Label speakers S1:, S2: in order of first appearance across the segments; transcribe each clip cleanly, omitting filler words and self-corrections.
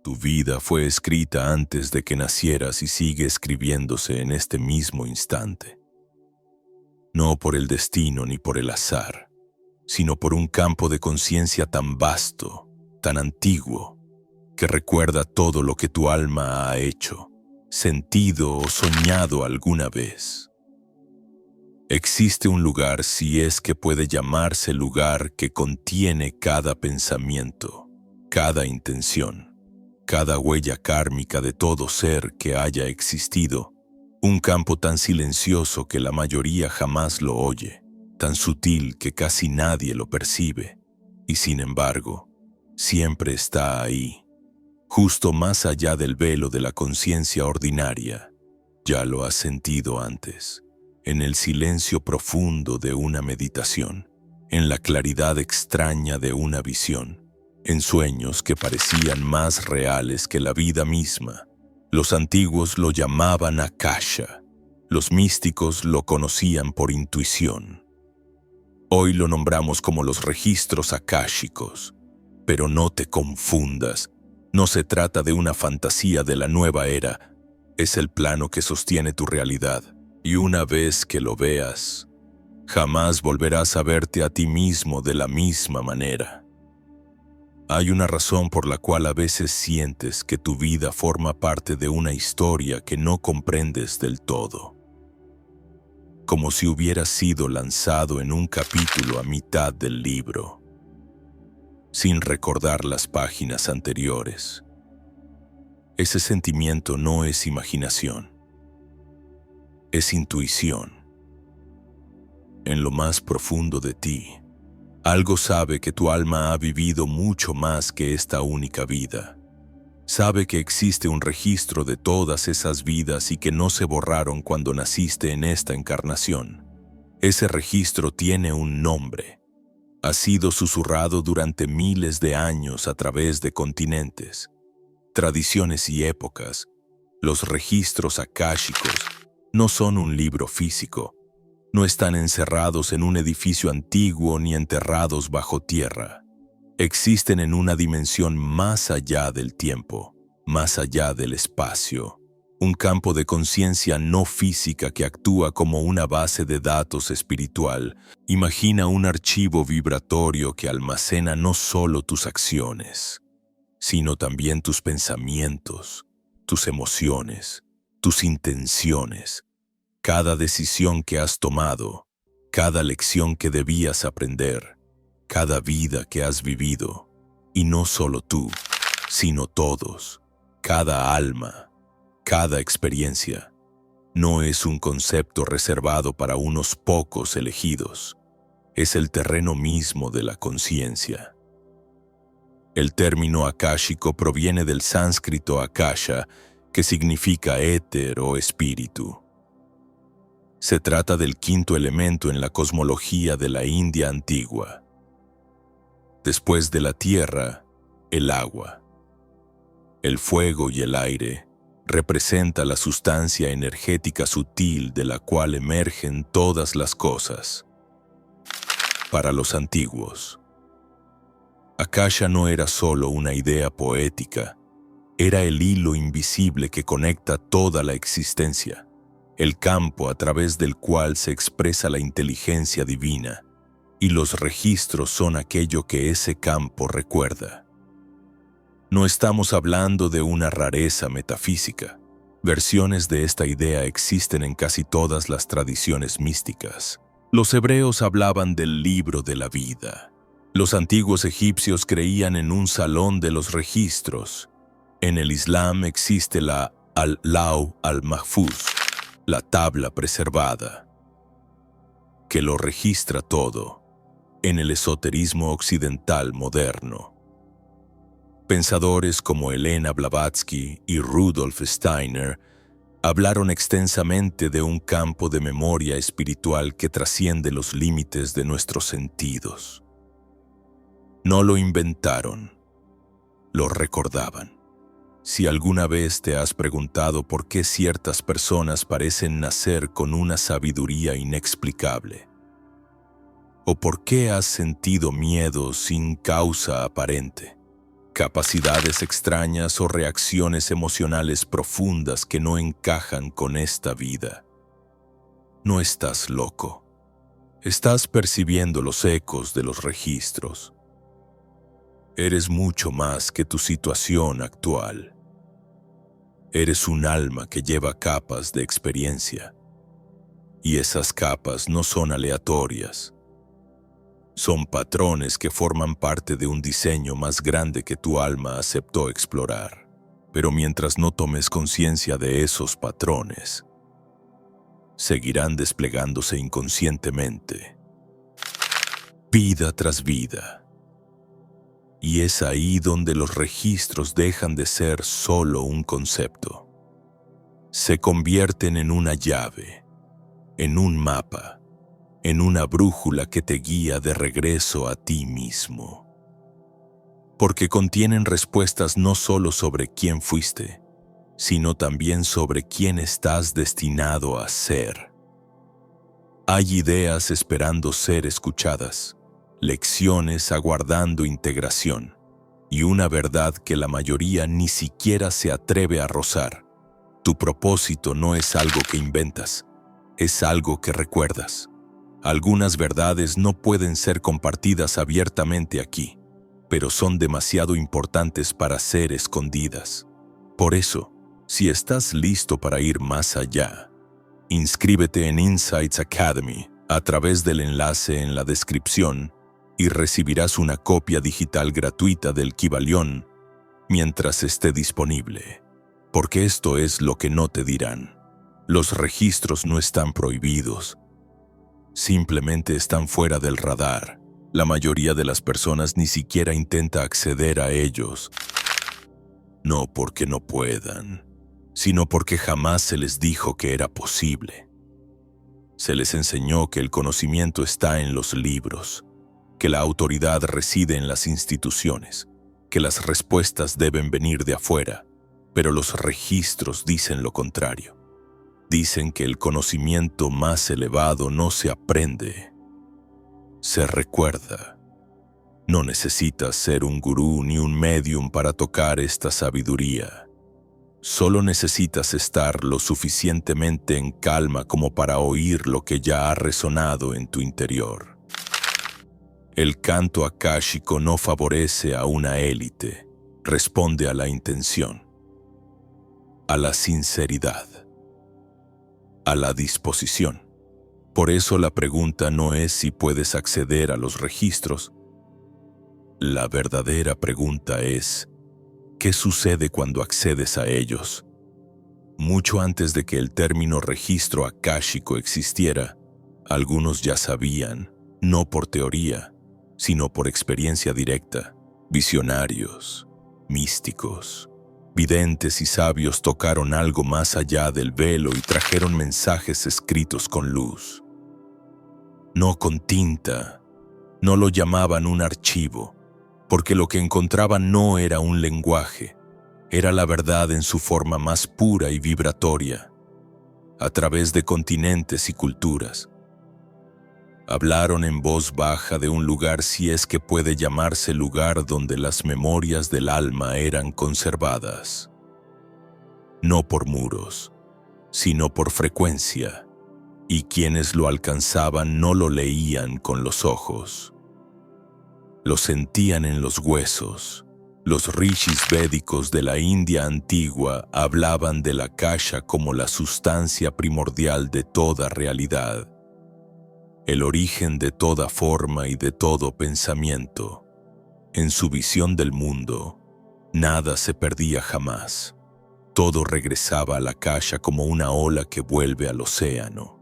S1: Tu vida fue escrita antes de que nacieras y sigue escribiéndose en este mismo instante. No por el destino ni por el azar, sino por un campo de conciencia tan vasto, tan antiguo, que recuerda todo lo que tu alma ha hecho, sentido o soñado alguna vez. Existe un lugar, si es que puede llamarse lugar, que contiene cada pensamiento, cada intención, cada huella kármica de todo ser que haya existido, un campo tan silencioso que la mayoría jamás lo oye, tan sutil que casi nadie lo percibe, y sin embargo, siempre está ahí, justo más allá del velo de la conciencia ordinaria. Ya lo has sentido antes, en el silencio profundo de una meditación, en la claridad extraña de una visión, en sueños que parecían más reales que la vida misma. Los antiguos lo llamaban Akasha, los místicos lo conocían por intuición. Hoy lo nombramos como los registros akáshicos, pero no te confundas, no se trata de una fantasía de la nueva era, es el plano que sostiene tu realidad, y una vez que lo veas, jamás volverás a verte a ti mismo de la misma manera. Hay una razón por la cual a veces sientes que tu vida forma parte de una historia que no comprendes del todo, como si hubieras sido lanzado en un capítulo a mitad del libro, sin recordar las páginas anteriores. Ese sentimiento no es imaginación, es intuición. En lo más profundo de ti, algo sabe que tu alma ha vivido mucho más que esta única vida. Sabe que existe un registro de todas esas vidas y que no se borraron cuando naciste en esta encarnación. Ese registro tiene un nombre. Ha sido susurrado durante miles de años a través de continentes, tradiciones y épocas. Los registros akáshicos no son un libro físico. No están encerrados en un edificio antiguo ni enterrados bajo tierra. Existen en una dimensión más allá del tiempo, más allá del espacio. Un campo de conciencia no física que actúa como una base de datos espiritual. Imagina un archivo vibratorio que almacena no solo tus acciones, sino también tus pensamientos, tus emociones, tus intenciones, cada decisión que has tomado, cada lección que debías aprender, cada vida que has vivido, y no solo tú, sino todos, cada alma, cada experiencia. No es un concepto reservado para unos pocos elegidos, es el terreno mismo de la conciencia. El término akáshico proviene del sánscrito akasha, que significa éter o espíritu. Se trata del quinto elemento en la cosmología de la India antigua. Después de la tierra, el agua. El fuego y el aire representa la sustancia energética sutil de la cual emergen todas las cosas. Para los antiguos, Akasha no era solo una idea poética, era el hilo invisible que conecta toda la existencia, el campo a través del cual se expresa la inteligencia divina, y los registros son aquello que ese campo recuerda. No estamos hablando de una rareza metafísica. Versiones de esta idea existen en casi todas las tradiciones místicas. Los hebreos hablaban del libro de la vida. Los antiguos egipcios creían en un salón de los registros. En el Islam existe la al-Law al-Mahfuz, la tabla preservada, que lo registra todo. En el esoterismo occidental moderno, pensadores como Elena Blavatsky y Rudolf Steiner hablaron extensamente de un campo de memoria espiritual que trasciende los límites de nuestros sentidos. No lo inventaron, lo recordaban. Si alguna vez te has preguntado por qué ciertas personas parecen nacer con una sabiduría inexplicable, o por qué has sentido miedo sin causa aparente, capacidades extrañas o reacciones emocionales profundas que no encajan con esta vida. No estás loco. Estás percibiendo los ecos de los registros. Eres mucho más que tu situación actual. Eres un alma que lleva capas de experiencia. Y esas capas no son aleatorias. Son patrones que forman parte de un diseño más grande que tu alma aceptó explorar. Pero mientras no tomes conciencia de esos patrones, seguirán desplegándose inconscientemente, vida tras vida. Y es ahí donde los registros dejan de ser solo un concepto. Se convierten en una llave, en un mapa, en una brújula que te guía de regreso a ti mismo. Porque contienen respuestas no solo sobre quién fuiste, sino también sobre quién estás destinado a ser. Hay ideas esperando ser escuchadas, lecciones aguardando integración, y una verdad que la mayoría ni siquiera se atreve a rozar. Tu propósito no es algo que inventas, es algo que recuerdas. Algunas verdades no pueden ser compartidas abiertamente aquí, pero son demasiado importantes para ser escondidas. Por eso, si estás listo para ir más allá, inscríbete en Insights Academy a través del enlace en la descripción y recibirás una copia digital gratuita del Kybalión mientras esté disponible. Porque esto es lo que no te dirán. Los registros no están prohibidos. Simplemente están fuera del radar. La mayoría de las personas ni siquiera intenta acceder a ellos. No porque no puedan, sino porque jamás se les dijo que era posible. Se les enseñó que el conocimiento está en los libros, que la autoridad reside en las instituciones, que las respuestas deben venir de afuera, pero los registros dicen lo contrario. Dicen que el conocimiento más elevado no se aprende, se recuerda. No necesitas ser un gurú ni un medium para tocar esta sabiduría. Solo necesitas estar lo suficientemente en calma como para oír lo que ya ha resonado en tu interior. El canto akáshico no favorece a una élite, responde a la intención, a la sinceridad, a la disposición. Por eso la pregunta no es si puedes acceder a los registros. La verdadera pregunta es, ¿qué sucede cuando accedes a ellos? Mucho antes de que el término registro akáshico existiera, algunos ya sabían, no por teoría, sino por experiencia directa. Visionarios, místicos, videntes y sabios tocaron algo más allá del velo y trajeron mensajes escritos con luz. No con tinta, no lo llamaban un archivo, porque lo que encontraban no era un lenguaje, era la verdad en su forma más pura y vibratoria, a través de continentes y culturas. Hablaron en voz baja de un lugar, si es que puede llamarse lugar, donde las memorias del alma eran conservadas. No por muros, sino por frecuencia, y quienes lo alcanzaban no lo leían con los ojos. Lo sentían en los huesos. Los rishis védicos de la India antigua hablaban del akasha como la sustancia primordial de toda realidad, el origen de toda forma y de todo pensamiento. En su visión del mundo, nada se perdía jamás. Todo regresaba al akasha como una ola que vuelve al océano.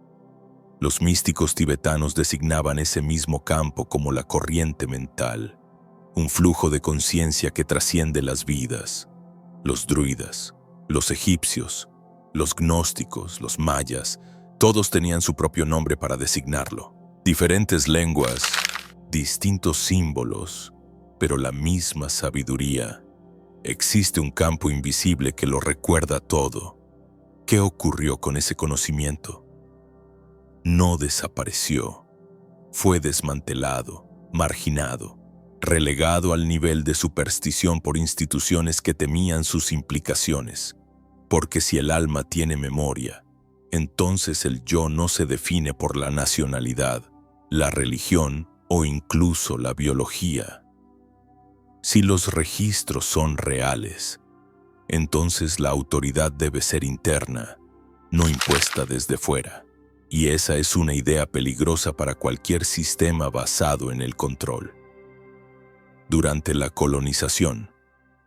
S1: Los místicos tibetanos designaban ese mismo campo como la corriente mental, un flujo de conciencia que trasciende las vidas. Los druidas, los egipcios, los gnósticos, los mayas, todos tenían su propio nombre para designarlo. Diferentes lenguas, distintos símbolos, pero la misma sabiduría. Existe un campo invisible que lo recuerda todo. ¿Qué ocurrió con ese conocimiento? No desapareció. Fue desmantelado, marginado, relegado al nivel de superstición por instituciones que temían sus implicaciones. Porque si el alma tiene memoria, entonces el yo no se define por la nacionalidad, la religión o incluso la biología. Si los registros son reales, entonces la autoridad debe ser interna, no impuesta desde fuera. Y esa es una idea peligrosa para cualquier sistema basado en el control. Durante la colonización,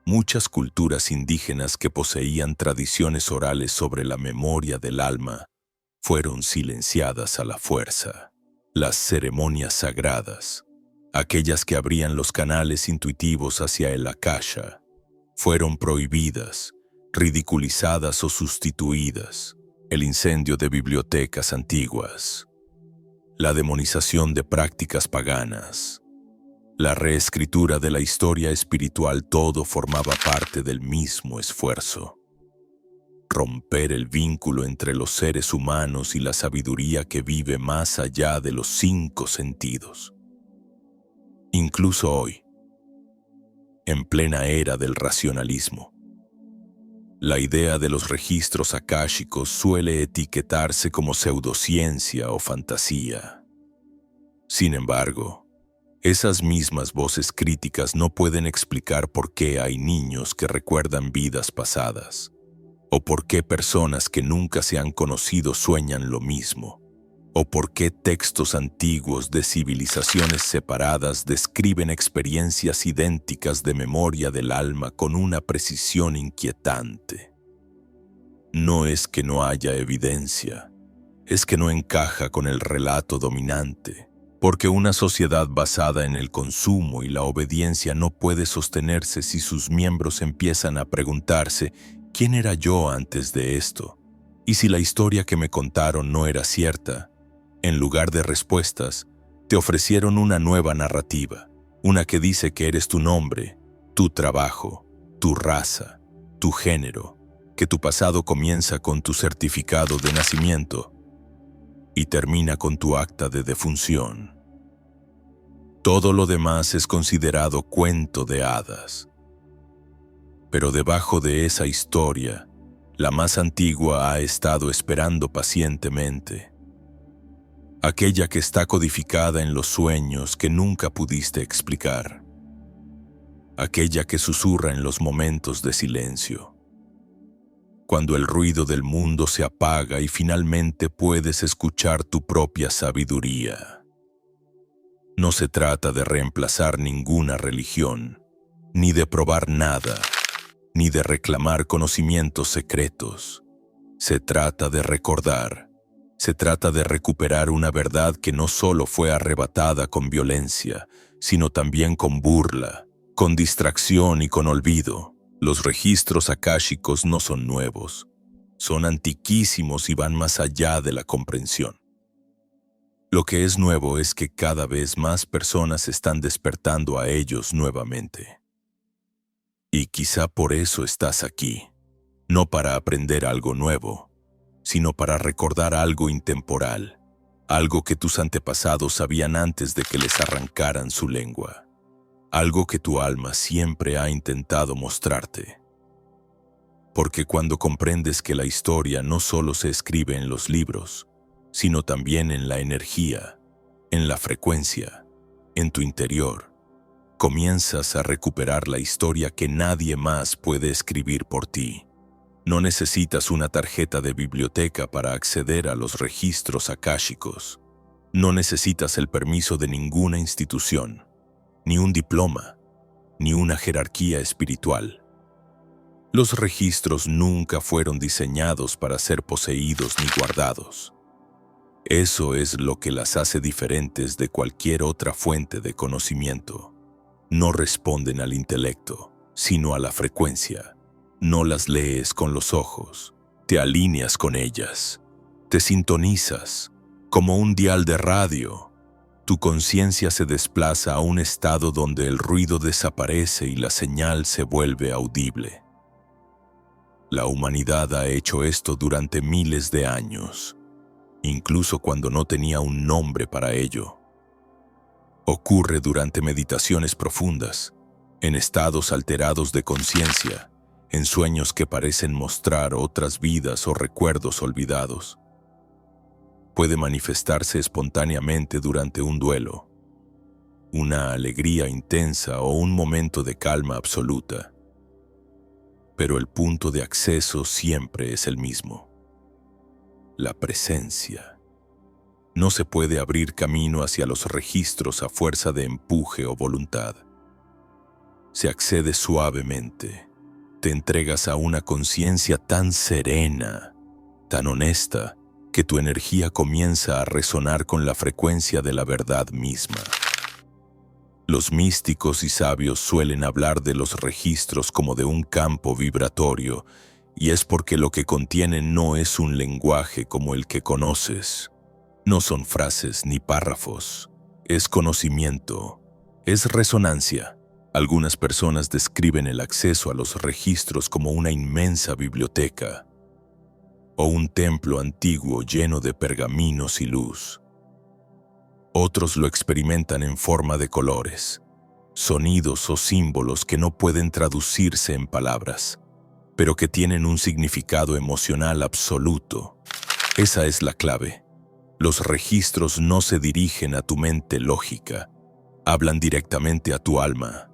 S1: muchas culturas indígenas que poseían tradiciones orales sobre la memoria del alma fueron silenciadas a la fuerza. Las ceremonias sagradas, aquellas que abrían los canales intuitivos hacia el Akasha, fueron prohibidas, ridiculizadas o sustituidas. El incendio de bibliotecas antiguas, la demonización de prácticas paganas, la reescritura de la historia espiritual, todo formaba parte del mismo esfuerzo. Romper el vínculo entre los seres humanos y la sabiduría que vive más allá de los 5 sentidos. Incluso hoy, en plena era del racionalismo, la idea de los registros akáshicos suele etiquetarse como pseudociencia o fantasía. Sin embargo, esas mismas voces críticas no pueden explicar por qué hay niños que recuerdan vidas pasadas, o por qué personas que nunca se han conocido sueñan lo mismo, o por qué textos antiguos de civilizaciones separadas describen experiencias idénticas de memoria del alma con una precisión inquietante. No es que no haya evidencia, es que no encaja con el relato dominante, porque una sociedad basada en el consumo y la obediencia no puede sostenerse si sus miembros empiezan a preguntarse ¿quién era yo antes de esto? Y si la historia que me contaron no era cierta. En lugar de respuestas, te ofrecieron una nueva narrativa, una que dice que eres tu nombre, tu trabajo, tu raza, tu género, que tu pasado comienza con tu certificado de nacimiento y termina con tu acta de defunción. Todo lo demás es considerado cuento de hadas. Pero debajo de esa historia, la más antigua ha estado esperando pacientemente. Aquella que está codificada en los sueños que nunca pudiste explicar. Aquella que susurra en los momentos de silencio. Cuando el ruido del mundo se apaga y finalmente puedes escuchar tu propia sabiduría. No se trata de reemplazar ninguna religión, ni de probar nada, ni de reclamar conocimientos secretos. Se trata de recordar. Se trata de recuperar una verdad que no solo fue arrebatada con violencia, sino también con burla, con distracción y con olvido. Los registros akáshicos no son nuevos, son antiquísimos y van más allá de la comprensión. Lo que es nuevo es que cada vez más personas están despertando a ellos nuevamente. Y quizá por eso estás aquí, no para aprender algo nuevo, sino para recordar algo intemporal, algo que tus antepasados sabían antes de que les arrancaran su lengua, algo que tu alma siempre ha intentado mostrarte. Porque cuando comprendes que la historia no solo se escribe en los libros, sino también en la energía, en la frecuencia, en tu interior, comienzas a recuperar la historia que nadie más puede escribir por ti. No necesitas una tarjeta de biblioteca para acceder a los registros akáshicos. No necesitas el permiso de ninguna institución, ni un diploma, ni una jerarquía espiritual. Los registros nunca fueron diseñados para ser poseídos ni guardados. Eso es lo que las hace diferentes de cualquier otra fuente de conocimiento. No responden al intelecto, sino a la frecuencia. No las lees con los ojos, te alineas con ellas, te sintonizas, como un dial de radio. Tu conciencia se desplaza a un estado donde el ruido desaparece y la señal se vuelve audible. La humanidad ha hecho esto durante miles de años, incluso cuando no tenía un nombre para ello. Ocurre durante meditaciones profundas, en estados alterados de conciencia, en sueños que parecen mostrar otras vidas o recuerdos olvidados. Puede manifestarse espontáneamente durante un duelo, una alegría intensa o un momento de calma absoluta. Pero el punto de acceso siempre es el mismo: la presencia. No se puede abrir camino hacia los registros a fuerza de empuje o voluntad. Se accede suavemente. Te entregas a una conciencia tan serena, tan honesta, que tu energía comienza a resonar con la frecuencia de la verdad misma. Los místicos y sabios suelen hablar de los registros como de un campo vibratorio, y es porque lo que contienen no es un lenguaje como el que conoces. No son frases ni párrafos. Es conocimiento. Es resonancia. Algunas personas describen el acceso a los registros como una inmensa biblioteca o un templo antiguo lleno de pergaminos y luz. Otros lo experimentan en forma de colores, sonidos o símbolos que no pueden traducirse en palabras, pero que tienen un significado emocional absoluto. Esa es la clave. Los registros no se dirigen a tu mente lógica, hablan directamente a tu alma.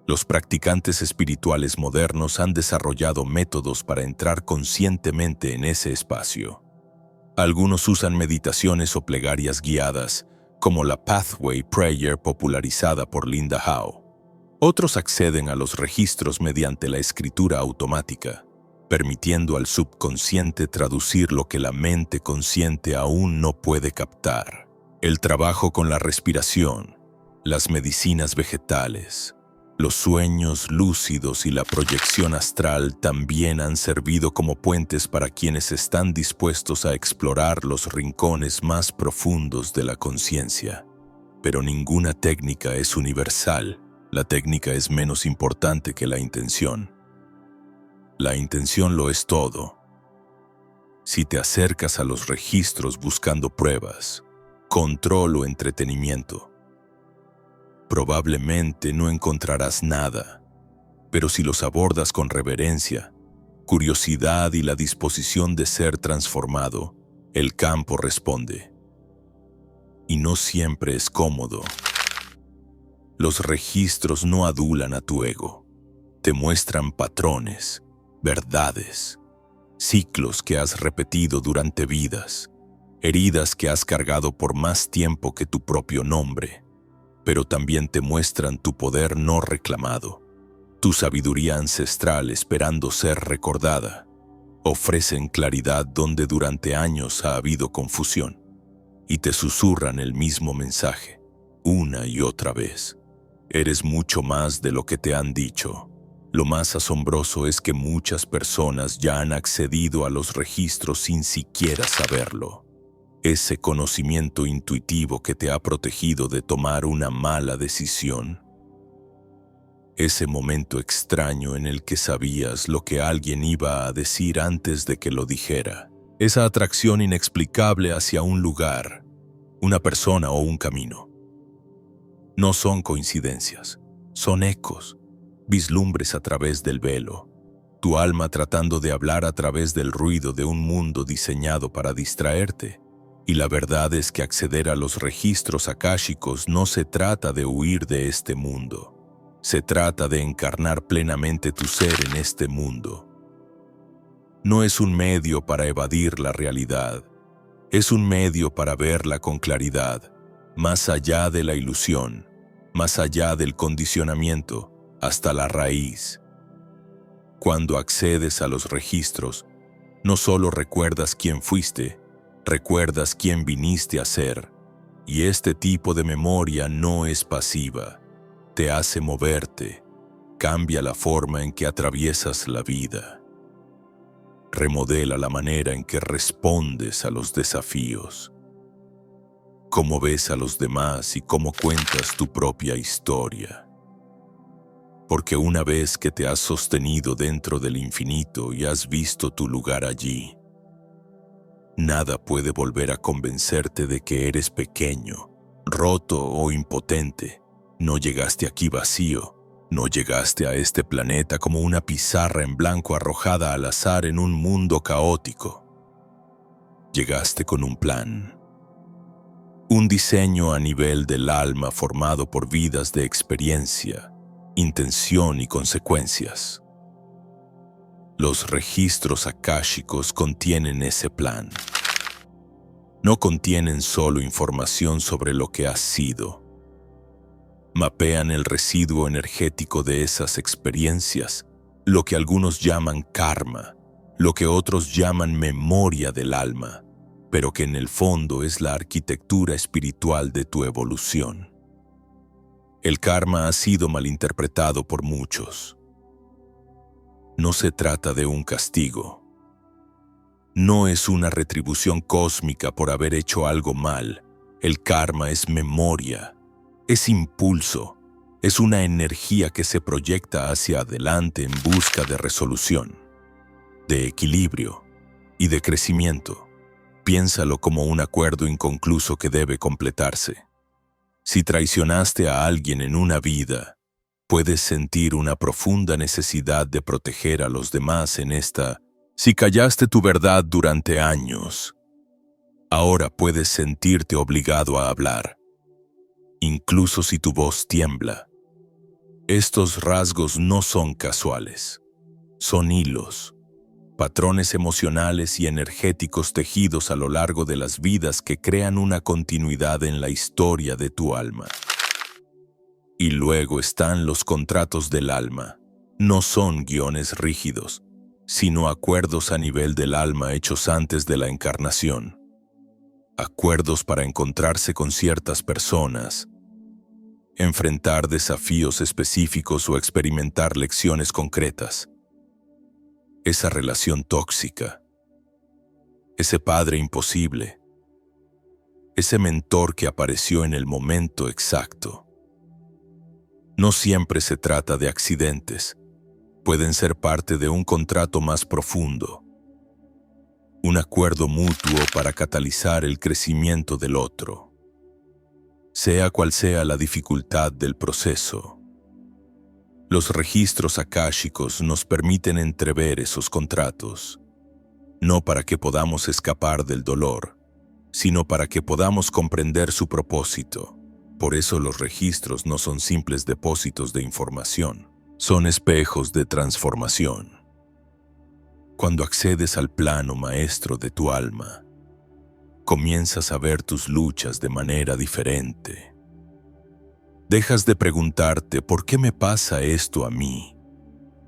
S1: Los practicantes espirituales modernos han desarrollado métodos para entrar conscientemente en ese espacio. Algunos usan meditaciones o plegarias guiadas, como la Pathway Prayer popularizada por Linda Howe. Otros acceden a los registros mediante la escritura automática, permitiendo al subconsciente traducir lo que la mente consciente aún no puede captar. El trabajo con la respiración, las medicinas vegetales, los sueños lúcidos y la proyección astral también han servido como puentes para quienes están dispuestos a explorar los rincones más profundos de la conciencia. Pero ninguna técnica es universal. La técnica es menos importante que la intención. La intención lo es todo. Si te acercas a los registros buscando pruebas, control o entretenimiento, probablemente no encontrarás nada, pero si los abordas con reverencia, curiosidad y la disposición de ser transformado, el campo responde. Y no siempre es cómodo. Los registros no adulan a tu ego, te muestran patrones, verdades, ciclos que has repetido durante vidas, heridas que has cargado por más tiempo que tu propio nombre. Pero también te muestran tu poder no reclamado, tu sabiduría ancestral esperando ser recordada. Ofrecen claridad donde durante años ha habido confusión, y te susurran el mismo mensaje, una y otra vez. Eres mucho más de lo que te han dicho. Lo más asombroso es que muchas personas ya han accedido a los registros sin siquiera saberlo. Ese conocimiento intuitivo que te ha protegido de tomar una mala decisión. Ese momento extraño en el que sabías lo que alguien iba a decir antes de que lo dijera. Esa atracción inexplicable hacia un lugar, una persona o un camino. No son coincidencias, son ecos, vislumbres a través del velo. Tu alma tratando de hablar a través del ruido de un mundo diseñado para distraerte. Y la verdad es que acceder a los registros akáshicos no se trata de huir de este mundo. Se trata de encarnar plenamente tu ser en este mundo. No es un medio para evadir la realidad. Es un medio para verla con claridad, más allá de la ilusión, más allá del condicionamiento, hasta la raíz. Cuando accedes a los registros, no solo recuerdas quién fuiste, recuerdas quién viniste a ser, y este tipo de memoria no es pasiva, te hace moverte, cambia la forma en que atraviesas la vida, remodela la manera en que respondes a los desafíos, cómo ves a los demás y cómo cuentas tu propia historia. Porque una vez que te has sostenido dentro del infinito y has visto tu lugar allí, nada puede volver a convencerte de que eres pequeño, roto o impotente. No llegaste aquí vacío. No llegaste a este planeta como una pizarra en blanco arrojada al azar en un mundo caótico. Llegaste con un plan. Un diseño a nivel del alma formado por vidas de experiencia, intención y consecuencias. Los registros akáshicos contienen ese plan. No contienen solo información sobre lo que has sido. Mapean el residuo energético de esas experiencias, lo que algunos llaman karma, lo que otros llaman memoria del alma, pero que en el fondo es la arquitectura espiritual de tu evolución. El karma ha sido malinterpretado por muchos. No se trata de un castigo. No es una retribución cósmica por haber hecho algo mal. El karma es memoria, es impulso, es una energía que se proyecta hacia adelante en busca de resolución, de equilibrio y de crecimiento. Piénsalo como un acuerdo inconcluso que debe completarse. Si traicionaste a alguien en una vida, puedes sentir una profunda necesidad de proteger a los demás en esta. Si callaste tu verdad durante años, ahora puedes sentirte obligado a hablar, incluso si tu voz tiembla. Estos rasgos no son casuales, son hilos, patrones emocionales y energéticos tejidos a lo largo de las vidas que crean una continuidad en la historia de tu alma. Y luego están los contratos del alma. No son guiones rígidos, sino acuerdos a nivel del alma hechos antes de la encarnación. Acuerdos para encontrarse con ciertas personas, enfrentar desafíos específicos o experimentar lecciones concretas. Esa relación tóxica, ese padre imposible, ese mentor que apareció en el momento exacto. No siempre se trata de accidentes, pueden ser parte de un contrato más profundo, un acuerdo mutuo para catalizar el crecimiento del otro. Sea cual sea la dificultad del proceso, los registros akáshicos nos permiten entrever esos contratos, no para que podamos escapar del dolor, sino para que podamos comprender su propósito. Por eso los registros no son simples depósitos de información, son espejos de transformación. Cuando accedes al plano maestro de tu alma, comienzas a ver tus luchas de manera diferente. Dejas de preguntarte ¿por qué me pasa esto a mí?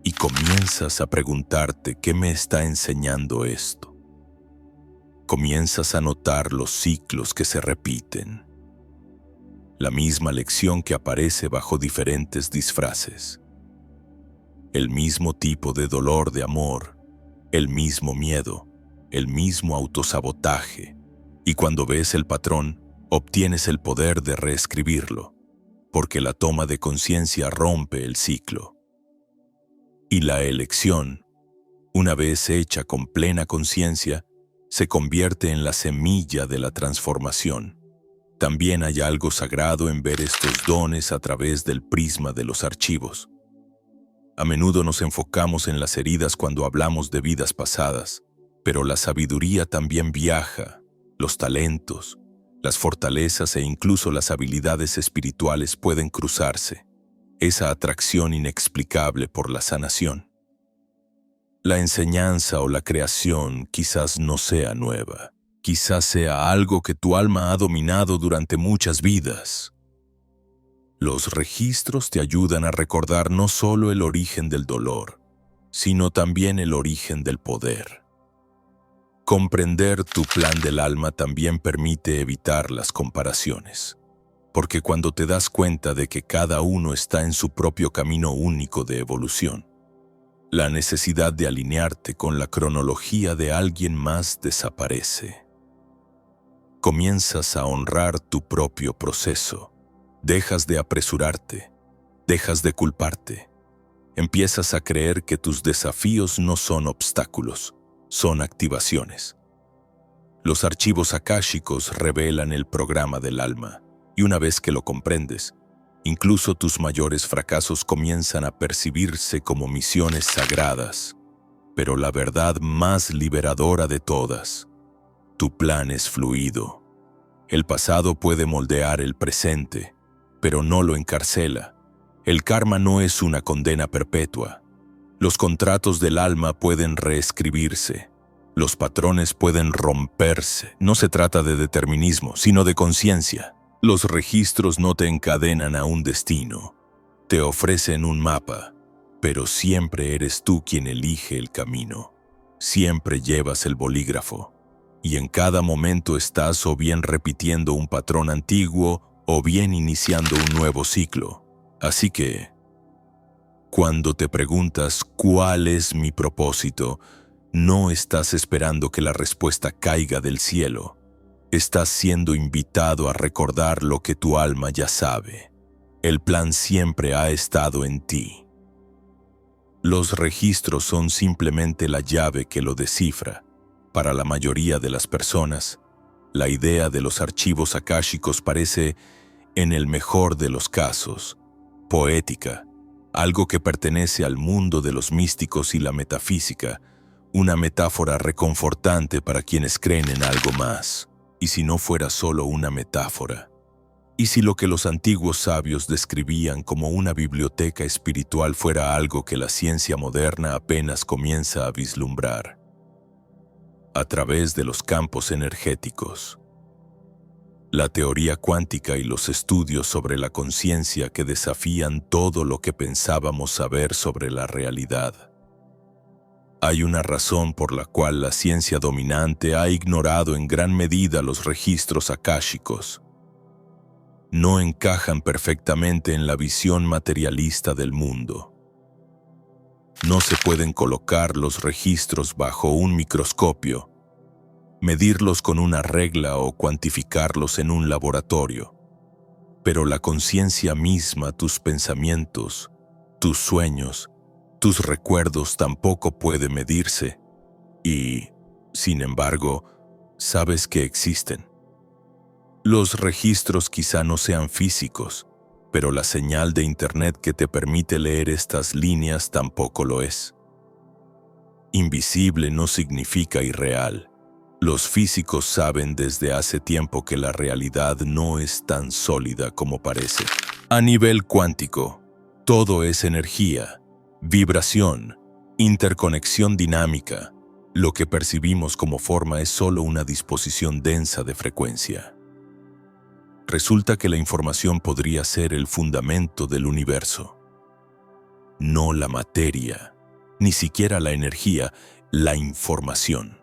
S1: Y comienzas a preguntarte ¿qué me está enseñando esto? Comienzas a notar los ciclos que se repiten. La misma lección que aparece bajo diferentes disfraces. El mismo tipo de dolor de amor, el mismo miedo, el mismo autosabotaje. Y cuando ves el patrón, obtienes el poder de reescribirlo, porque la toma de conciencia rompe el ciclo. Y la elección, una vez hecha con plena conciencia, se convierte en la semilla de la transformación. También hay algo sagrado en ver estos dones a través del prisma de los archivos. A menudo nos enfocamos en las heridas cuando hablamos de vidas pasadas, pero la sabiduría también viaja, los talentos, las fortalezas e incluso las habilidades espirituales pueden cruzarse, esa atracción inexplicable por la sanación. La enseñanza o la creación quizás no sea nueva. Quizás sea algo que tu alma ha dominado durante muchas vidas. Los registros te ayudan a recordar no solo el origen del dolor, sino también el origen del poder. Comprender tu plan del alma también permite evitar las comparaciones, porque cuando te das cuenta de que cada uno está en su propio camino único de evolución, la necesidad de alinearte con la cronología de alguien más desaparece. Comienzas a honrar tu propio proceso. Dejas de apresurarte, dejas de culparte. Empiezas a creer que tus desafíos no son obstáculos, son activaciones. Los archivos akáshicos revelan el programa del alma, Y una vez que lo comprendes, incluso tus mayores fracasos comienzan a percibirse como misiones sagradas. Pero la verdad más liberadora de todas: tu plan es fluido. El pasado puede moldear el presente, pero no lo encarcela. El karma no es una condena perpetua. Los contratos del alma pueden reescribirse. Los patrones pueden romperse. No se trata de determinismo, sino de conciencia. Los registros no te encadenan a un destino. Te ofrecen un mapa, pero siempre eres tú quien elige el camino. Siempre llevas el bolígrafo, y en cada momento estás o bien repitiendo un patrón antiguo o bien iniciando un nuevo ciclo. Así que, cuando te preguntas ¿cuál es mi propósito?, no estás esperando que la respuesta caiga del cielo. Estás siendo invitado a recordar lo que tu alma ya sabe. El plan siempre ha estado en ti. Los registros son simplemente la llave que lo descifra. Para la mayoría de las personas, la idea de los archivos akáshicos parece, en el mejor de los casos, poética, algo que pertenece al mundo de los místicos y la metafísica, una metáfora reconfortante para quienes creen en algo más. ¿Y si no fuera solo una metáfora? ¿Y si lo que los antiguos sabios describían como una biblioteca espiritual fuera algo que la ciencia moderna apenas comienza a vislumbrar? A través de los campos energéticos, la teoría cuántica y los estudios sobre la conciencia que desafían todo lo que pensábamos saber sobre la realidad. Hay una razón por la cual la ciencia dominante ha ignorado en gran medida los registros akáshicos. No encajan perfectamente en la visión materialista del mundo. No se pueden colocar los registros bajo un microscopio, medirlos con una regla o cuantificarlos en un laboratorio. Pero la conciencia misma, tus pensamientos, tus sueños, tus recuerdos tampoco puede medirse y, sin embargo, sabes que existen. Los registros quizá no sean físicos, pero la señal de Internet que te permite leer estas líneas tampoco lo es. Invisible no significa irreal. Los físicos saben desde hace tiempo que la realidad no es tan sólida como parece. A nivel cuántico, todo es energía, vibración, interconexión dinámica. Lo que percibimos como forma es solo una disposición densa de frecuencia. Resulta que la información podría ser el fundamento del universo. No la materia, ni siquiera la energía, la información.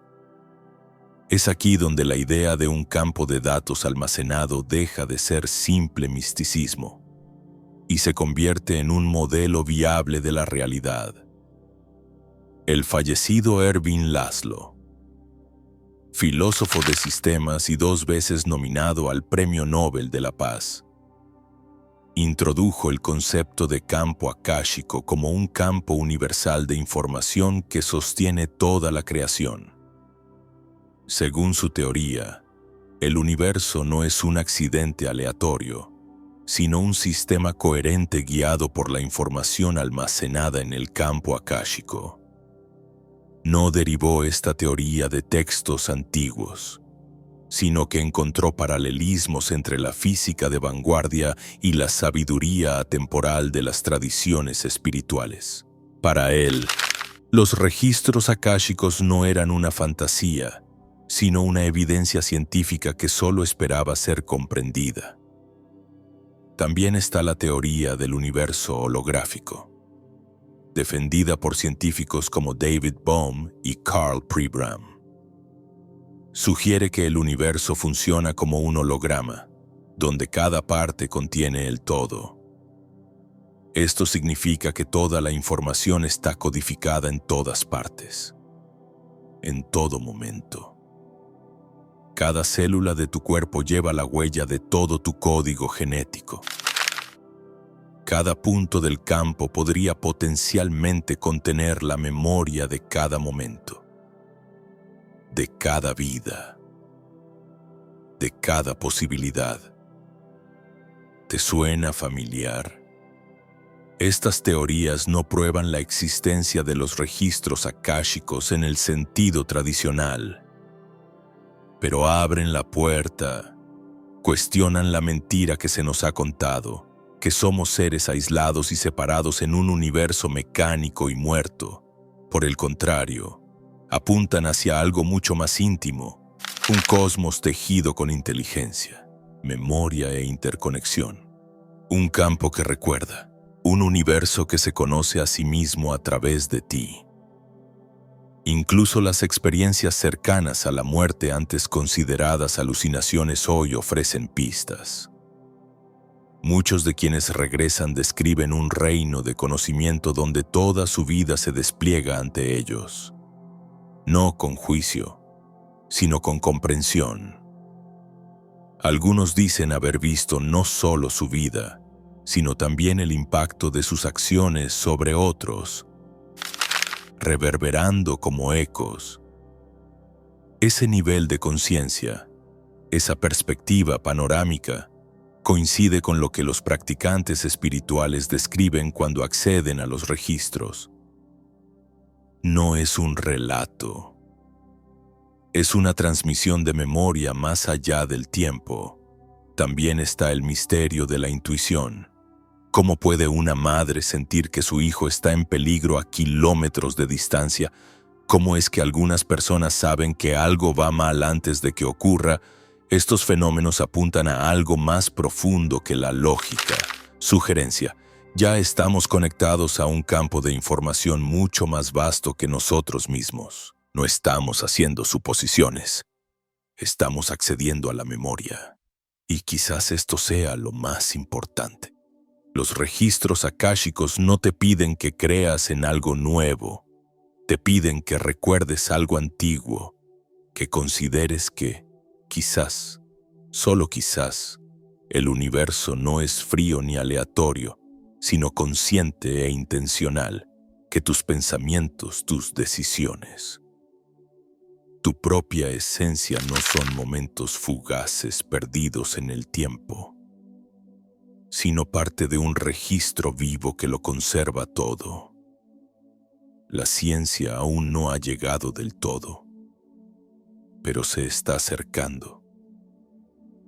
S1: Es aquí donde la idea de un campo de datos almacenado deja de ser simple misticismo y se convierte en un modelo viable de la realidad. El fallecido Ervin Laszlo, filósofo de sistemas y 2 veces nominado al Premio Nobel de la Paz, introdujo el concepto de campo akáshico como un campo universal de información que sostiene toda la creación. Según su teoría, el universo no es un accidente aleatorio, sino un sistema coherente guiado por la información almacenada en el campo akáshico. No derivó esta teoría de textos antiguos, sino que encontró paralelismos entre la física de vanguardia y la sabiduría atemporal de las tradiciones espirituales. Para él, los registros akáshicos no eran una fantasía, sino una evidencia científica que solo esperaba ser comprendida. También está la teoría del universo holográfico, defendida por científicos como David Bohm y Carl Pribram. Sugiere que el universo funciona como un holograma, donde cada parte contiene el todo. Esto significa que toda la información está codificada en todas partes, en todo momento. Cada célula de tu cuerpo lleva la huella de todo tu código genético. Cada punto del campo podría potencialmente contener la memoria de cada momento, de cada vida, de cada posibilidad. ¿Te suena familiar? Estas teorías no prueban la existencia de los registros akáshicos en el sentido tradicional, pero abren la puerta, cuestionan la mentira que se nos ha contado, que somos seres aislados y separados en un universo mecánico y muerto. Por el contrario, apuntan hacia algo mucho más íntimo, un cosmos tejido con inteligencia, memoria e interconexión. Un campo que recuerda, un universo que se conoce a sí mismo a través de ti. Incluso las experiencias cercanas a la muerte antes consideradas alucinaciones hoy ofrecen pistas. Muchos de quienes regresan describen un reino de conocimiento donde toda su vida se despliega ante ellos, no con juicio, sino con comprensión. Algunos dicen haber visto no solo su vida, sino también el impacto de sus acciones sobre otros, reverberando como ecos. Ese nivel de conciencia, esa perspectiva panorámica, coincide con lo que los practicantes espirituales describen cuando acceden a los registros. No es un relato. Es una transmisión de memoria más allá del tiempo. También está el misterio de la intuición. ¿Cómo puede una madre sentir que su hijo está en peligro a kilómetros de distancia? ¿Cómo es que algunas personas saben que algo va mal antes de que ocurra? Estos fenómenos apuntan a algo más profundo que la lógica. Sugerencia: ya estamos conectados a un campo de información mucho más vasto que nosotros mismos. No estamos haciendo suposiciones. Estamos accediendo a la memoria. Y quizás esto sea lo más importante. Los registros akáshicos no te piden que creas en algo nuevo. Te piden que recuerdes algo antiguo, que consideres que, quizás, solo quizás, el universo no es frío ni aleatorio, sino consciente e intencional, que tus pensamientos, tus decisiones, tu propia esencia no son momentos fugaces perdidos en el tiempo, sino parte de un registro vivo que lo conserva todo. La ciencia aún no ha llegado del todo, pero se está acercando.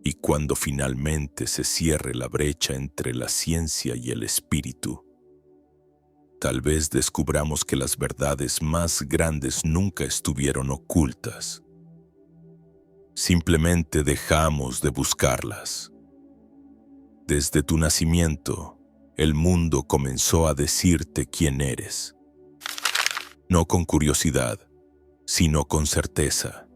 S1: Y cuando finalmente se cierre la brecha entre la ciencia y el espíritu, tal vez descubramos que las verdades más grandes nunca estuvieron ocultas. Simplemente dejamos de buscarlas. Desde tu nacimiento, el mundo comenzó a decirte quién eres. No con curiosidad, sino con certeza.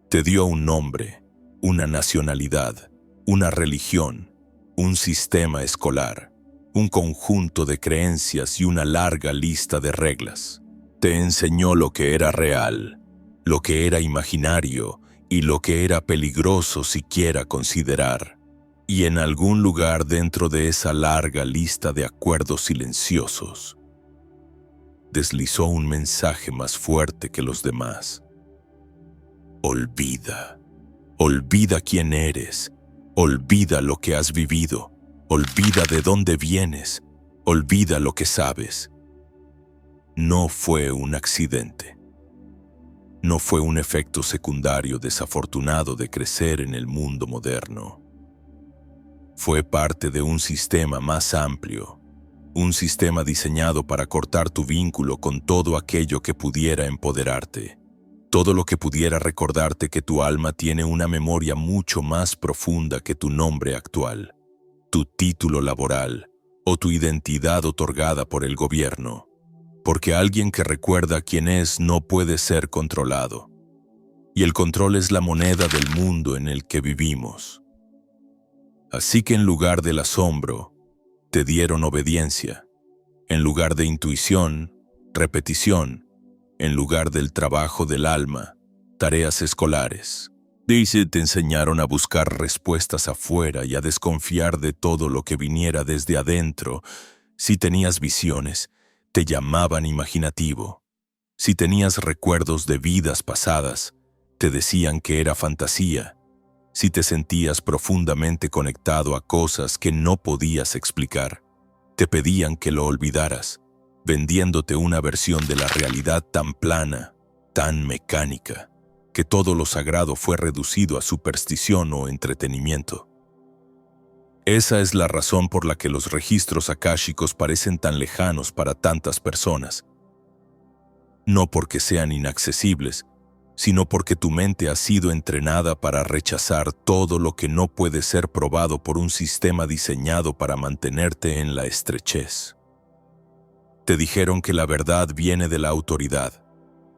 S1: Te dio un nombre, una nacionalidad, una religión, un sistema escolar, un conjunto de creencias y una larga lista de reglas. Te enseñó lo que era real, lo que era imaginario y lo que era peligroso siquiera considerar. Y en algún lugar dentro de esa larga lista de acuerdos silenciosos, deslizó un mensaje más fuerte que los demás. Olvida. Olvida quién eres. Olvida lo que has vivido. Olvida de dónde vienes. Olvida lo que sabes. No fue un accidente. No fue un efecto secundario desafortunado de crecer en el mundo moderno. Fue parte de un sistema más amplio, un sistema diseñado para cortar tu vínculo con todo aquello que pudiera empoderarte, todo lo que pudiera recordarte que tu alma tiene una memoria mucho más profunda que tu nombre actual, tu título laboral o tu identidad otorgada por el gobierno, porque alguien que recuerda quién es no puede ser controlado, y el control es la moneda del mundo en el que vivimos. Así que en lugar del asombro, te dieron obediencia. En lugar de intuición, repetición. En lugar del trabajo del alma, tareas escolares. Dice, te enseñaron a buscar respuestas afuera y a desconfiar de todo lo que viniera desde adentro. Si tenías visiones, te llamaban imaginativo. Si tenías recuerdos de vidas pasadas, te decían que era fantasía. si te sentías profundamente conectado a cosas que no podías explicar, te pedían que lo olvidaras, vendiéndote una versión de la realidad tan plana, tan mecánica, que todo lo sagrado fue reducido a superstición o entretenimiento. Esa es la razón por la que los registros akáshicos parecen tan lejanos para tantas personas. No porque sean inaccesibles, sino porque tu mente ha sido entrenada para rechazar todo lo que no puede ser probado por un sistema diseñado para mantenerte en la estrechez. Te dijeron que la verdad viene de la autoridad,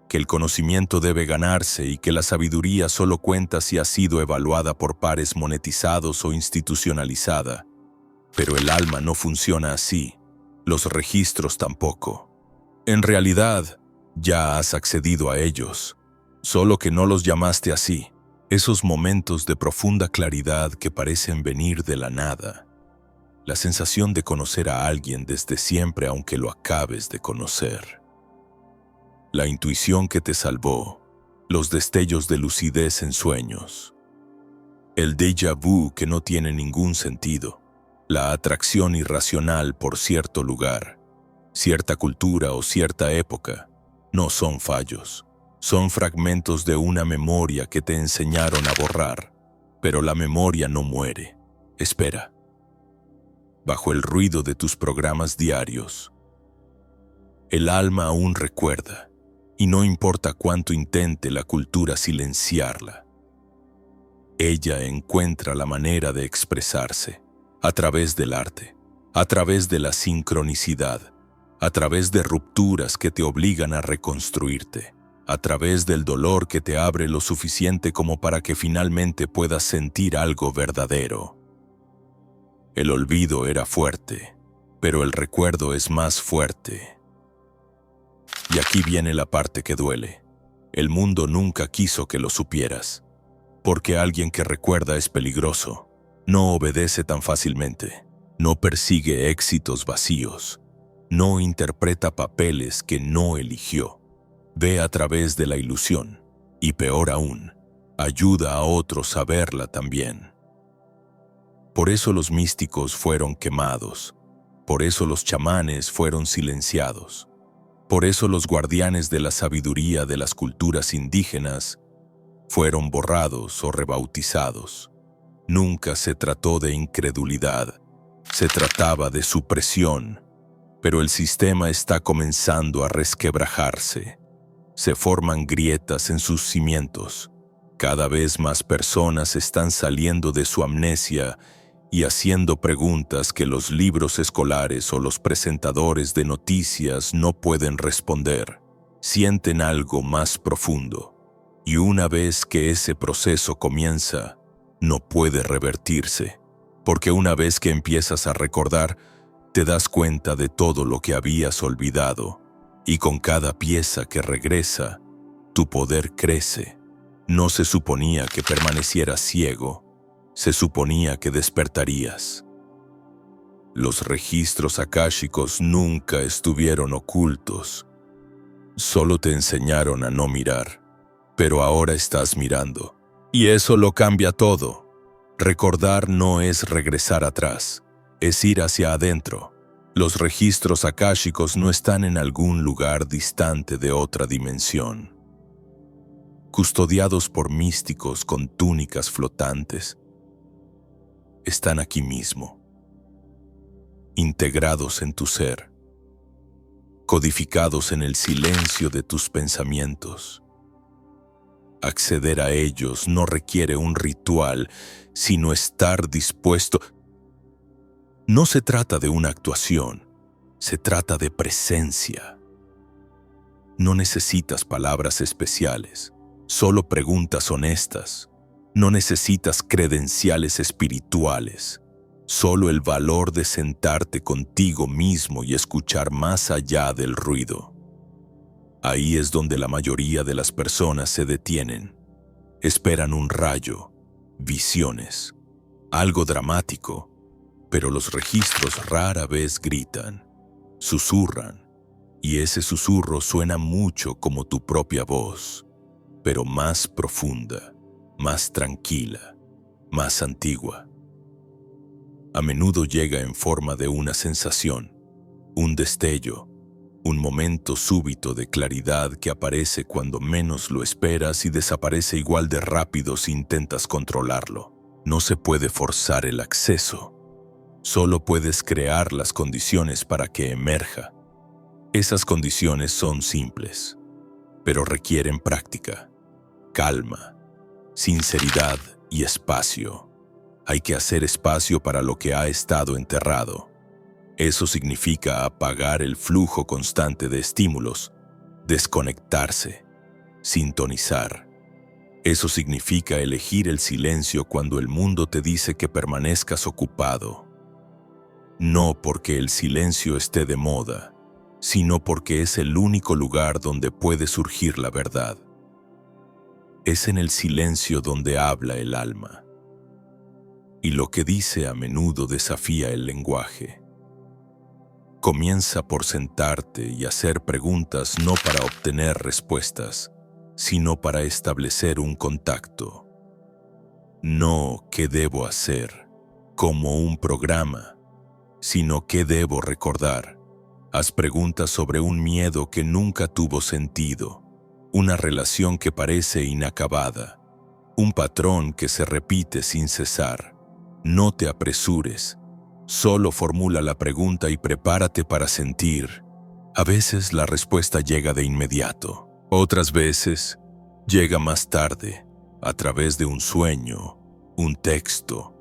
S1: que el conocimiento debe ganarse y que la sabiduría solo cuenta si ha sido evaluada por pares monetizados o institucionalizada. Pero el alma no funciona así, los registros tampoco. En realidad, ya has accedido a ellos, solo que no los llamaste así, esos momentos de profunda claridad que parecen venir de la nada. La sensación de conocer a alguien desde siempre aunque lo acabes de conocer. La intuición que te salvó, los destellos de lucidez en sueños. El déjà vu que no tiene ningún sentido, la atracción irracional por cierto lugar, cierta cultura o cierta época, no son fallos, son fragmentos de una memoria que te enseñaron a borrar, pero la memoria no muere, espera. Bajo el ruido de tus programas diarios, el alma aún recuerda, y no importa cuánto intente la cultura silenciarla. Ella encuentra la manera de expresarse, a través del arte, a través de la sincronicidad, a través de rupturas que te obligan a reconstruirte, a través del dolor que te abre lo suficiente como para que finalmente puedas sentir algo verdadero. El olvido era fuerte, pero el recuerdo es más fuerte. Y aquí viene la parte que duele. El mundo nunca quiso que lo supieras, porque alguien que recuerda es peligroso, no obedece tan fácilmente, no persigue éxitos vacíos, no interpreta papeles que no eligió, ve a través de la ilusión, y peor aún, ayuda a otros a verla también. Por eso los místicos fueron quemados, por eso los chamanes fueron silenciados, por eso los guardianes de la sabiduría de las culturas indígenas fueron borrados o rebautizados. Nunca se trató de incredulidad, se trataba de supresión, pero el sistema está comenzando a resquebrajarse. Se forman grietas en sus cimientos. Cada vez más personas están saliendo de su amnesia y haciendo preguntas que los libros escolares o los presentadores de noticias no pueden responder. Sienten algo más profundo, y una vez que ese proceso comienza, no puede revertirse, porque una vez que empiezas a recordar, te das cuenta de todo lo que habías olvidado, y con cada pieza que regresa, tu poder crece. No se suponía que permanecieras ciego, se suponía que despertarías. Los registros akáshicos nunca estuvieron ocultos, solo te enseñaron a no mirar, pero ahora estás mirando, y eso lo cambia todo. Recordar no es regresar atrás, es ir hacia adentro. Los registros akáshicos no están en algún lugar distante de otra dimensión. Custodiados por místicos con túnicas flotantes, están aquí mismo, integrados en tu ser, codificados en el silencio de tus pensamientos. Acceder a ellos no requiere un ritual, sino estar dispuesto. No se trata de una actuación, se trata de presencia. No necesitas palabras especiales, solo preguntas honestas. No necesitas credenciales espirituales, solo el valor de sentarte contigo mismo y escuchar más allá del ruido. Ahí es donde la mayoría de las personas se detienen. Esperan un rayo, visiones, algo dramático, pero los registros rara vez gritan, susurran, y ese susurro suena mucho como tu propia voz, pero más profunda, más tranquila, más antigua. A menudo llega en forma de una sensación, un destello, un momento súbito de claridad que aparece cuando menos lo esperas y desaparece igual de rápido si intentas controlarlo. No se puede forzar el acceso, solo puedes crear las condiciones para que emerja. Esas condiciones son simples, pero requieren práctica, calma, sinceridad y espacio. Hay que hacer espacio para lo que ha estado enterrado. Eso significa apagar el flujo constante de estímulos, desconectarse, sintonizar. Eso significa elegir el silencio cuando el mundo te dice que permanezcas ocupado. No porque el silencio esté de moda, sino porque es el único lugar donde puede surgir la verdad. Es en el silencio donde habla el alma. Y lo que dice a menudo desafía el lenguaje. Comienza por sentarte y hacer preguntas no para obtener respuestas, sino para establecer un contacto. No qué debo hacer, como un programa, sino qué debo recordar. Haz preguntas sobre un miedo que nunca tuvo sentido, una relación que parece inacabada, un patrón que se repite sin cesar. No te apresures. Solo formula la pregunta y prepárate para sentir. A veces la respuesta llega de inmediato. Otras veces llega más tarde, a través de un sueño, un texto,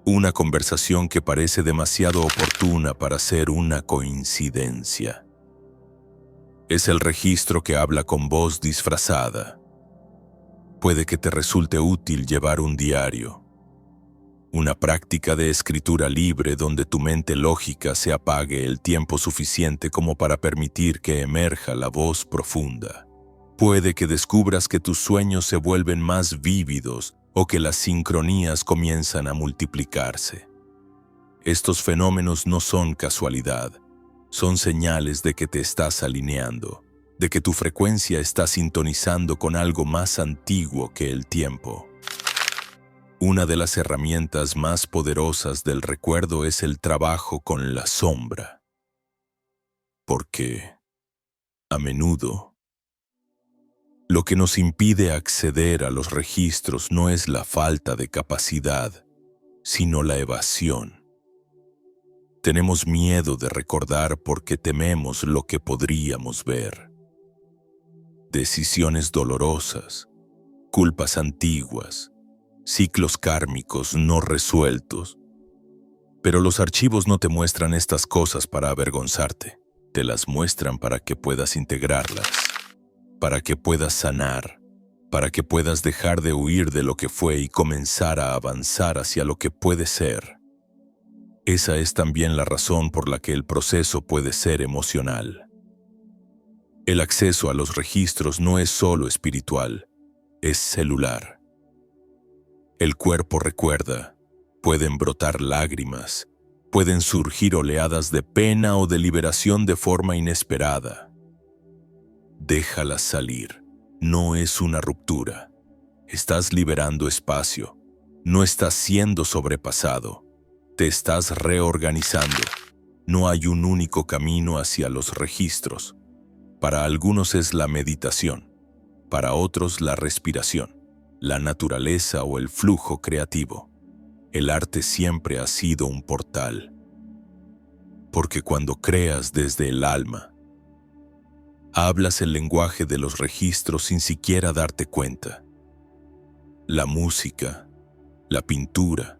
S1: una conversación que parece demasiado oportuna para ser una coincidencia. Es el registro que habla con voz disfrazada. Puede que te resulte útil llevar un diario. Una práctica de escritura libre donde tu mente lógica se apague el tiempo suficiente como para permitir que emerja la voz profunda. Puede que descubras que tus sueños se vuelven más vívidos o que las sincronías comienzan a multiplicarse. Estos fenómenos no son casualidad, son señales de que te estás alineando, de que tu frecuencia está sintonizando con algo más antiguo que el tiempo. Una de las herramientas más poderosas del recuerdo es el trabajo con la sombra. Porque, a menudo, lo que nos impide acceder a los registros no es la falta de capacidad, sino la evasión. Tenemos miedo de recordar porque tememos lo que podríamos ver. Decisiones dolorosas, culpas antiguas, ciclos kármicos no resueltos. Pero los archivos no te muestran estas cosas para avergonzarte. Te las muestran para que puedas integrarlas, para que puedas sanar, para que puedas dejar de huir de lo que fue y comenzar a avanzar hacia lo que puede ser. Esa es también la razón por la que el proceso puede ser emocional. El acceso a los registros no es solo espiritual, es celular. El cuerpo recuerda, pueden brotar lágrimas, pueden surgir oleadas de pena o de liberación de forma inesperada. Déjalas salir, no es una ruptura. Estás liberando espacio, no estás siendo sobrepasado, te estás reorganizando. No hay un único camino hacia los registros. Para algunos es la meditación, para otros la respiración, la naturaleza o el flujo creativo. El arte siempre ha sido un portal. Porque cuando creas desde el alma, hablas el lenguaje de los registros sin siquiera darte cuenta. La música, la pintura,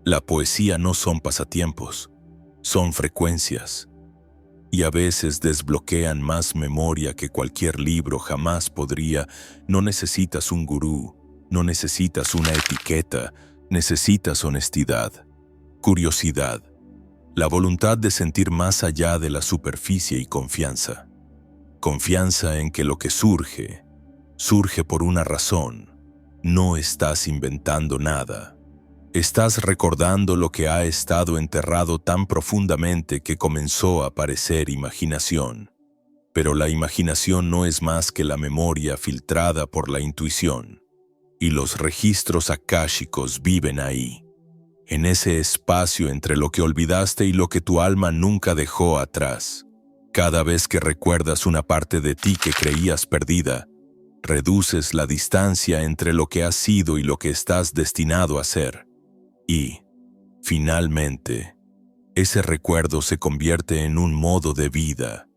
S1: la poesía no son pasatiempos, son frecuencias. Y a veces desbloquean más memoria que cualquier libro jamás podría. No necesitas un gurú, no necesitas una etiqueta, necesitas honestidad, curiosidad, la voluntad de sentir más allá de la superficie y confianza. Confianza en que lo que surge, surge por una razón. No estás inventando nada. Estás recordando lo que ha estado enterrado tan profundamente que comenzó a parecer imaginación. Pero la imaginación no es más que la memoria filtrada por la intuición. y los registros akáshicos viven ahí, en ese espacio entre lo que olvidaste y lo que tu alma nunca dejó atrás. Cada vez que recuerdas una parte de ti que creías perdida, reduces la distancia entre lo que has sido y lo que estás destinado a ser. Y, finalmente, ese recuerdo se convierte en un modo de vida,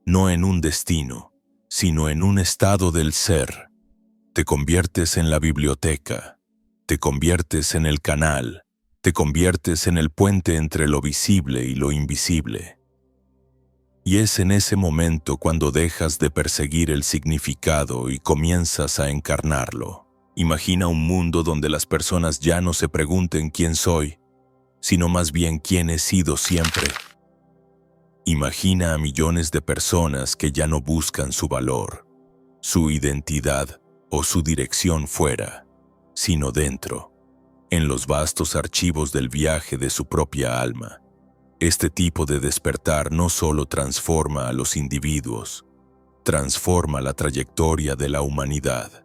S1: no en un destino, sino en un estado del ser. Te conviertes en la biblioteca, te conviertes en el canal, te conviertes en el puente entre lo visible y lo invisible. Y es en ese momento cuando dejas de perseguir el significado y comienzas a encarnarlo. Imagina un mundo donde las personas ya no se pregunten quién soy, sino más bien quién he sido siempre. Imagina a millones de personas que ya no buscan su valor, su identidad o su dirección fuera, sino dentro, en los vastos archivos del viaje de su propia alma. Este tipo de despertar no solo transforma a los individuos, transforma la trayectoria de la humanidad.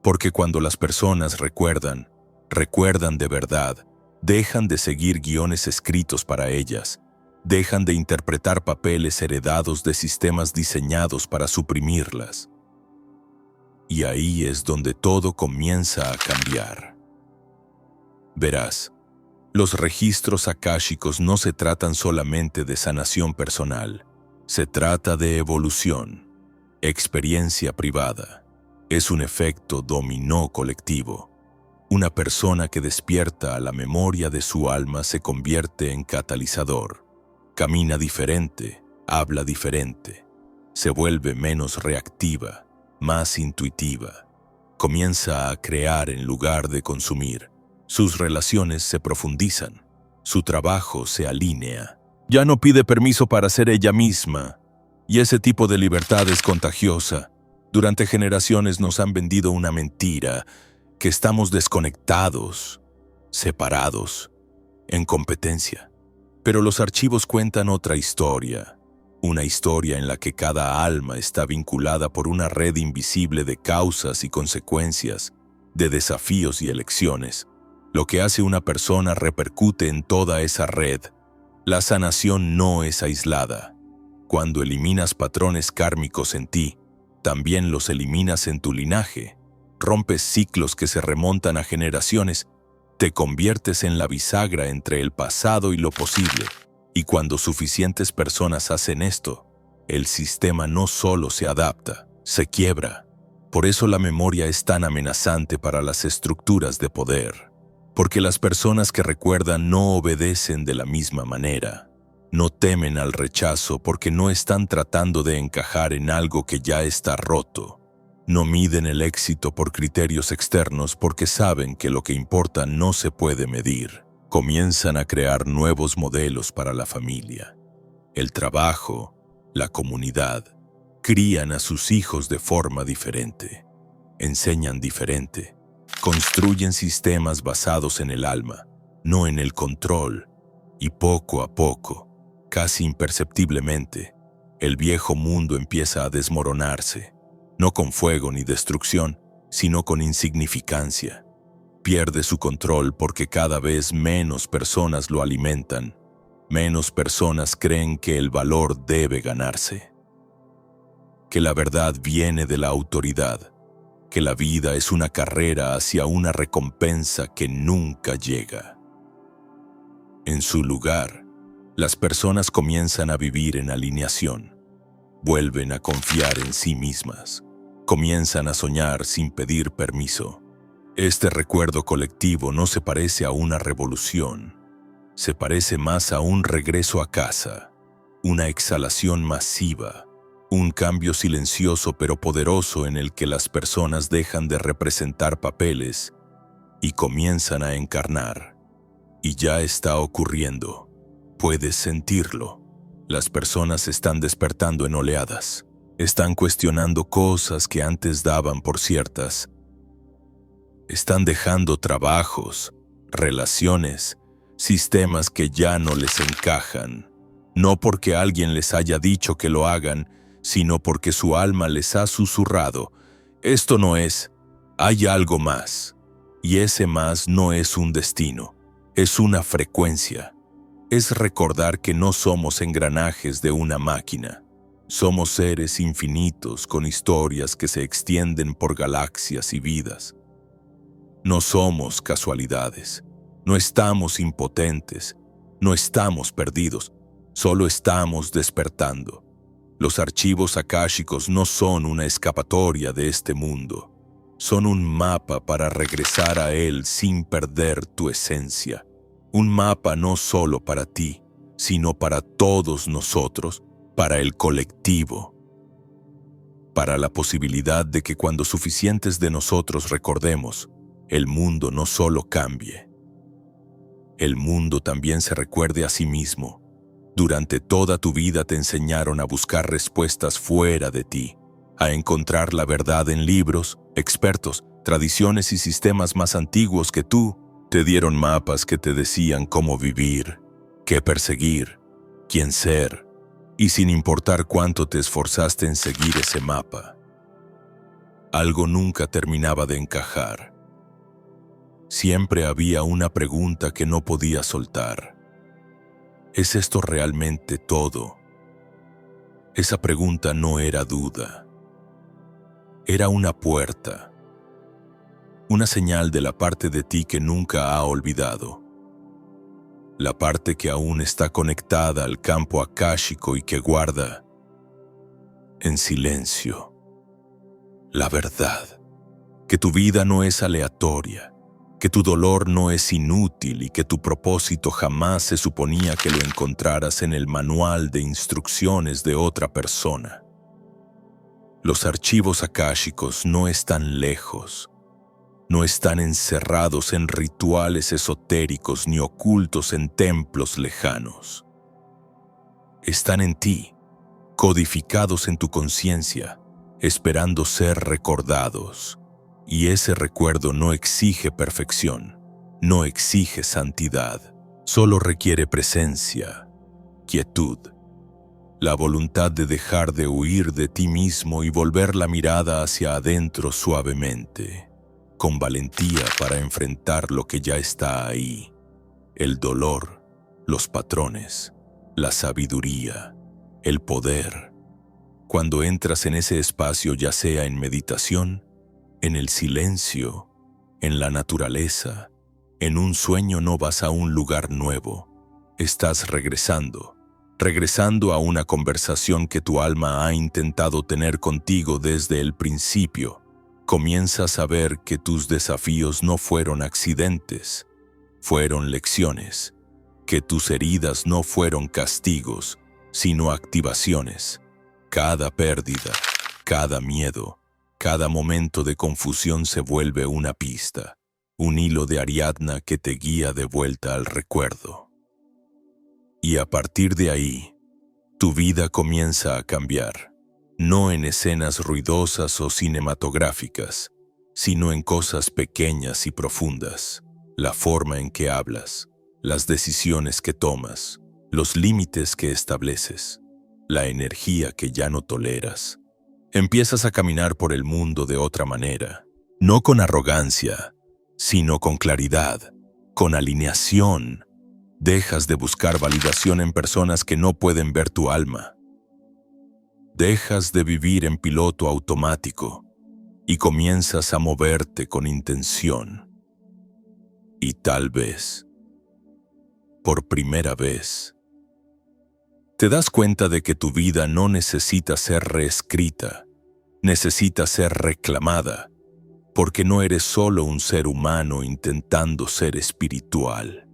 S1: Porque cuando las personas recuerdan de verdad, dejan de seguir guiones escritos para ellas, dejan de interpretar papeles heredados de sistemas diseñados para suprimirlas. Y ahí es donde todo comienza a cambiar. Verás, los registros akáshicos no se tratan solamente de sanación personal, se trata de evolución, experiencia privada. Es un efecto dominó colectivo. Una persona que despierta a la memoria de su alma se convierte en catalizador. Camina diferente, habla diferente, se vuelve menos reactiva, más intuitiva. Comienza a crear en lugar de consumir. Sus relaciones se profundizan, su trabajo se alinea. Ya no pide permiso para ser ella misma, y ese tipo de libertad es contagiosa. Durante generaciones nos han vendido una mentira, que estamos desconectados, separados, en competencia. Pero los archivos cuentan otra historia, una historia en la que cada alma está vinculada por una red invisible de causas y consecuencias, de desafíos y elecciones. Lo que hace una persona repercute en toda esa red. La sanación no es aislada. Cuando eliminas patrones kármicos en ti, también los eliminas en tu linaje. Rompes ciclos que se remontan a generaciones. Te conviertes en la bisagra entre el pasado y lo posible. Y cuando suficientes personas hacen esto, el sistema no solo se adapta, se quiebra. Por eso la memoria es tan amenazante para las estructuras de poder. Porque las personas que recuerdan no obedecen de la misma manera. No temen al rechazo porque no están tratando de encajar en algo que ya está roto. No miden el éxito por criterios externos porque saben que lo que importa no se puede medir. Comienzan a crear nuevos modelos para la familia, el trabajo, la comunidad. Crían a sus hijos de forma diferente. Enseñan diferente. Construyen sistemas basados en el alma, no en el control. Y poco a poco, casi imperceptiblemente, el viejo mundo empieza a desmoronarse. No con fuego ni destrucción, sino con insignificancia. Pierde su control porque cada vez menos personas lo alimentan. Menos personas creen que el valor debe ganarse. Que la verdad viene de la autoridad. Que la vida es una carrera hacia una recompensa que nunca llega. En su lugar, las personas comienzan a vivir en alineación. Vuelven a confiar en sí mismas. Comienzan a soñar sin pedir permiso. Este recuerdo colectivo no se parece a una revolución. Se parece más a un regreso a casa, una exhalación masiva, un cambio silencioso pero poderoso en el que las personas dejan de representar papeles y comienzan a encarnar. Y ya está ocurriendo. Puedes sentirlo. Las personas están despertando en oleadas. Están cuestionando cosas que antes daban por ciertas. Están dejando trabajos, relaciones, sistemas que ya no les encajan. No porque alguien les haya dicho que lo hagan, sino porque su alma les ha susurrado: esto no es, Hay algo más, y ese más no es un destino, es una frecuencia. Es recordar que no somos engranajes de una máquina. Somos seres infinitos con historias que se extienden por galaxias y vidas. No somos casualidades, no estamos impotentes, no estamos perdidos, solo estamos despertando. Los archivos akáshicos no son una escapatoria de este mundo, son un mapa para regresar a él sin perder tu esencia. Un mapa no solo para ti, sino para todos nosotros, para el colectivo. Para la posibilidad de que cuando suficientes de nosotros recordemos, el mundo no solo cambie. El mundo también se recuerde a sí mismo. Durante toda tu vida te enseñaron a buscar respuestas fuera de ti, a encontrar la verdad en libros, expertos, tradiciones y sistemas más antiguos que tú. Te dieron mapas que te decían cómo vivir, qué perseguir, quién ser, y sin importar cuánto te esforzaste en seguir ese mapa, algo nunca terminaba de encajar. Siempre había una pregunta que no podía soltar. ¿Es esto realmente todo? Esa pregunta no era duda. Era una puerta. Una señal de la parte de ti que nunca ha olvidado. La parte que aún está conectada al campo akáshico y que guarda, en silencio, la verdad. Que tu vida no es aleatoria, que tu dolor no es inútil y que tu propósito jamás se suponía que lo encontraras en el manual de instrucciones de otra persona. Los archivos akáshicos no están lejos. No están encerrados en rituales esotéricos ni ocultos en templos lejanos. Están en ti, codificados en tu conciencia, esperando ser recordados. Y ese recuerdo no exige perfección, no exige santidad, solo requiere presencia, quietud, la voluntad de dejar de huir de ti mismo y volver la mirada hacia adentro suavemente. Con valentía para enfrentar lo que ya está ahí, el dolor, los patrones, la sabiduría, el poder. Cuando entras en ese espacio, ya sea en meditación, en el silencio, en la naturaleza, en un sueño, no vas a un lugar nuevo, estás regresando a una conversación que tu alma ha intentado tener contigo desde el principio. Comienzas a ver que tus desafíos no fueron accidentes, fueron lecciones, que tus heridas no fueron castigos, sino activaciones. Cada pérdida, cada miedo, cada momento de confusión se vuelve una pista, un hilo de Ariadna que te guía de vuelta al recuerdo. Y a partir de ahí, tu vida comienza a cambiar. No en escenas ruidosas o cinematográficas, sino en cosas pequeñas y profundas. La forma en que hablas, las decisiones que tomas, los límites que estableces, la energía que ya no toleras. Empiezas a caminar por el mundo de otra manera, no con arrogancia, sino con claridad, con alineación. Dejas de buscar validación en personas que no pueden ver tu alma. Dejas de vivir en piloto automático y comienzas a moverte con intención. Y tal vez, por primera vez, te das cuenta de que tu vida no necesita ser reescrita, necesita ser reclamada, porque no eres solo un ser humano intentando ser espiritual.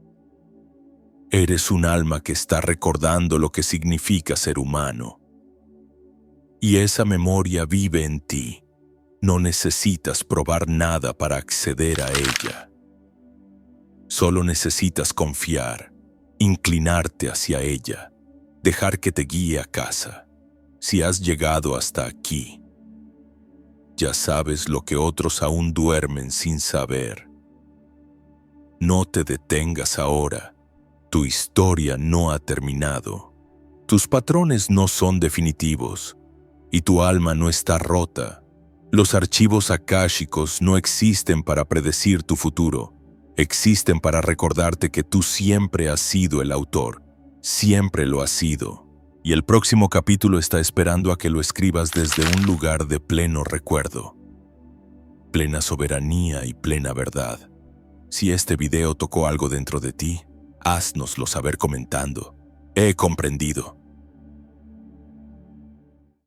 S1: Eres un alma que está recordando lo que significa ser humano. Y esa memoria vive en ti. No necesitas probar nada para acceder a ella. Solo necesitas confiar, inclinarte hacia ella, dejar que te guíe a casa. Si has llegado hasta aquí, ya sabes lo que otros aún duermen sin saber. No te detengas ahora. Tu historia no ha terminado. Tus patrones no son definitivos. Y tu alma no está rota. Los archivos akáshicos no existen para predecir tu futuro, existen para recordarte que tú siempre has sido el autor, siempre lo has sido. Y el próximo capítulo está esperando a que lo escribas desde un lugar de pleno recuerdo, plena soberanía y plena verdad. Si este video tocó algo dentro de ti, háznoslo saber comentando. He comprendido.